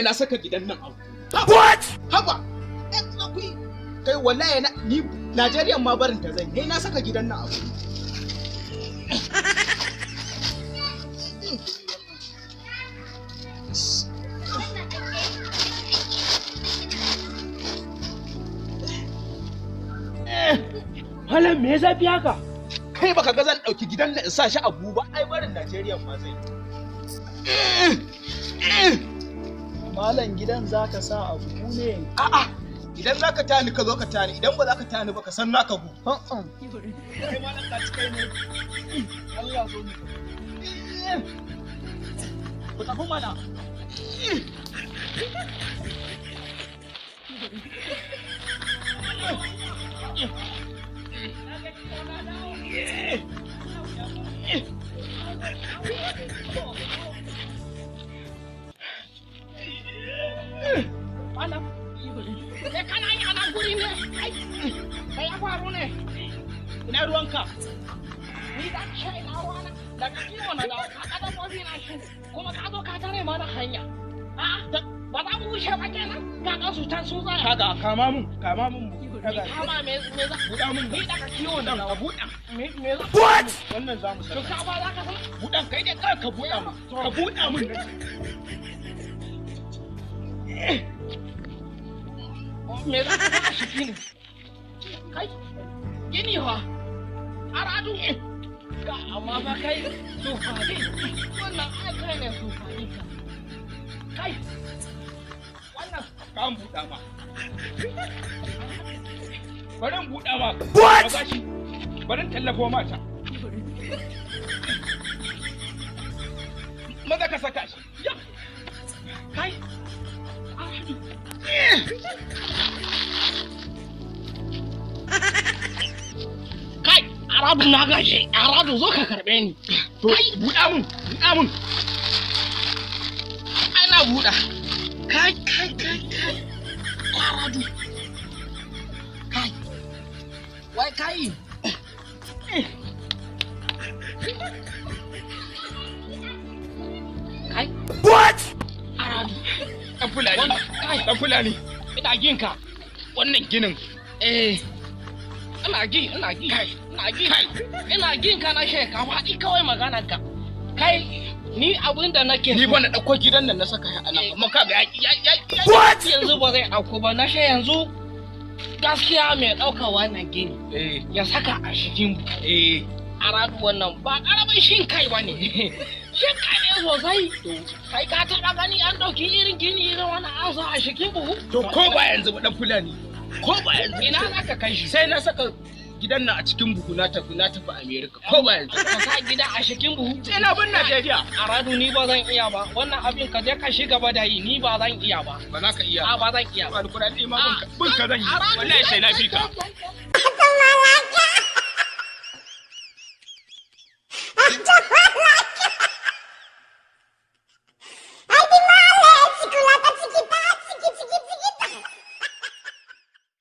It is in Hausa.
wallahi na saka gidan nan abu. What? Haba. Kai wallahi ni Najeriya ma barin ta zan yi na saka gidan nan abu. Malam me zafi haka? Kai baka ga zan dauki gidan nan in sa shi abu ba ai barin Najeriya ma zai. Malam gidan zaka sa abu ne? A'a idan zaka tani ka zo ka tani idan ba zaka tani ba ka san naka gu. Kai malam ka cikai ne. Allah zo ni. Ku tafi mana. Malam, kana yi anan guri ne? Kai ya faru ne? Ina ruwanka? Ni da ce ina ruwana daga kiwo na da ka dabbobi na shi kuma ka zo ka tare mana hanya. Ba za mu wuce ba kenan? Ka ga su can su tsaya. Kaga kama mun mu. Kama me za? Buɗa mun. Ni daga kiwo na da buɗa. Me za? What? Wannan za mu To ka ba za ka san? buɗan kai dai kawai ka buɗa mun. Ka buɗa mun. Me za ka faɗa shi gini? Kai, gini fa, aradu. Ga amma fa kai sufari, wannan ai kai ne sufari ka. Kai, wannan Ka buɗa ma. Bari in buɗa ma. What? Bari in tallafo mata. Maza ka saka shi. kai, aradu. Kai, aradu na gashi, aradu zo ka karɓe ni. Kai, buɗa mun. Ana buɗa. Kai, aradu. Kai, wai kai. Kai. What? Aradu. Ɗan Fulani. Ɗan Fulani. Ina jin ka. Wannan ginin. Ina jin ka na sheka faɗi kawai maganar ka. Kai, ni abin da nake Ni ba na ɗauko gidan nan na saka a nan. Amma ka ga yaƙi. What? Yanzu ba zai ɗauko ba na yanzu gaskiya mai ɗauka wannan gini. Ya saka a cikin aradu wannan ba ƙaramin shin kai ba ne. Shin kai ne sosai. Kai ka taɓa gani an ɗauki irin gini irin wannan an sa a cikin buhu? To ko ba yanzu ba ɗan Fulani. Ko ba yanzu. Ina za ka kai shi? Sai na saka gidan nan a cikin buhu na tafi Amerika. Ko ba yanzu. Ka sa gida a cikin buhu? Sai na bin Najeriya. Aradu ni ba zan iya ba. Wannan abin ka je ka shi gaba da yi ni ba zan iya ba. Ba za ka iya. Ba zan iya ba. Alkurani ma bin ka zan yi. Wallahi sai na fi ka.